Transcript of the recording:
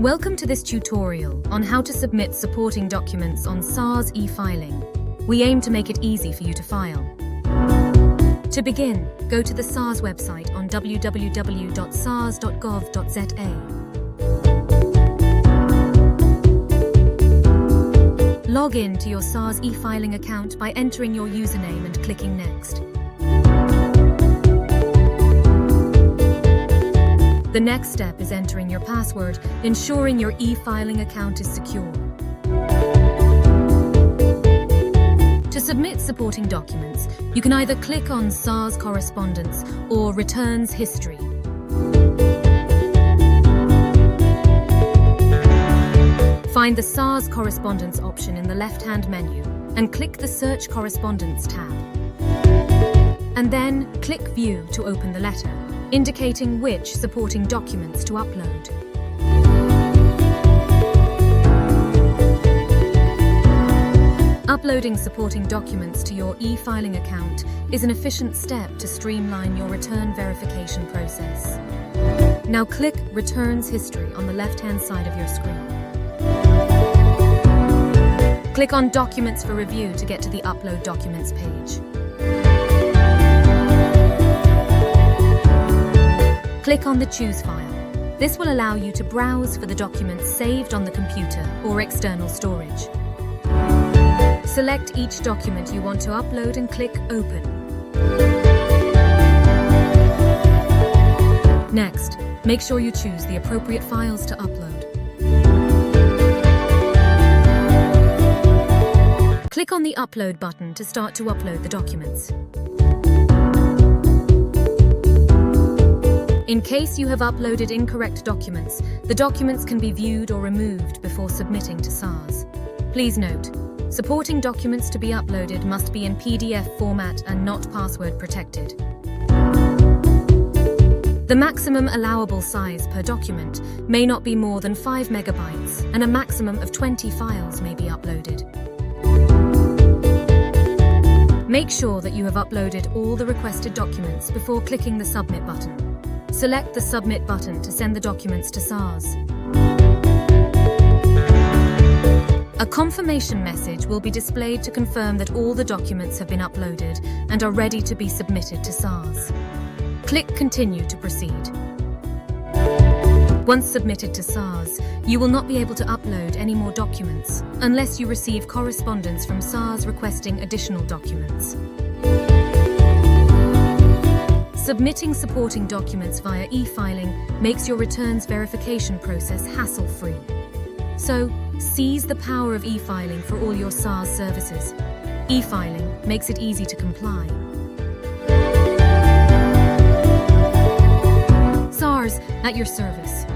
Welcome to this tutorial on how to submit supporting documents on SARS eFiling. We aim to make it easy for you to file. To begin, go to the SARS website on www.sars.gov.za. Log in to your SARS eFiling account by entering your username and clicking Next. The next step is entering your password, ensuring your e-filing account is secure. To submit supporting documents, you can either click on SARS Correspondence or Returns History. Find the SARS Correspondence option in the left-hand menu and click the Search Correspondence tab. And then click View to open the letter, indicating which supporting documents to upload. Uploading supporting documents to your e-filing account is an efficient step to streamline your return verification process. Now click Returns History on the left-hand side of your screen. Click on Documents for Review to get to the Upload Documents page. Click on the Choose file. This will allow you to browse for the documents saved on the computer or external storage. Select each document you want to upload and click Open. Next, make sure you choose the appropriate files to upload. Click on the Upload button to start to upload the documents. In case you have uploaded incorrect documents, the documents can be viewed or removed before submitting to SARS. Please note, supporting documents to be uploaded must be in PDF format and not password protected. The maximum allowable size per document may not be more than 5 megabytes, and a maximum of 20 files may be uploaded. Make sure that you have uploaded all the requested documents before clicking the Submit button. Select the Submit button to send the documents to SARS. A confirmation message will be displayed to confirm that all the documents have been uploaded and are ready to be submitted to SARS. Click Continue to proceed. Once submitted to SARS, you will not be able to upload any more documents unless you receive correspondence from SARS requesting additional documents. Submitting supporting documents via e-filing makes your returns verification process hassle-free. So, seize the power of e-filing for all your SARS services. E-filing makes it easy to comply. SARS at your service.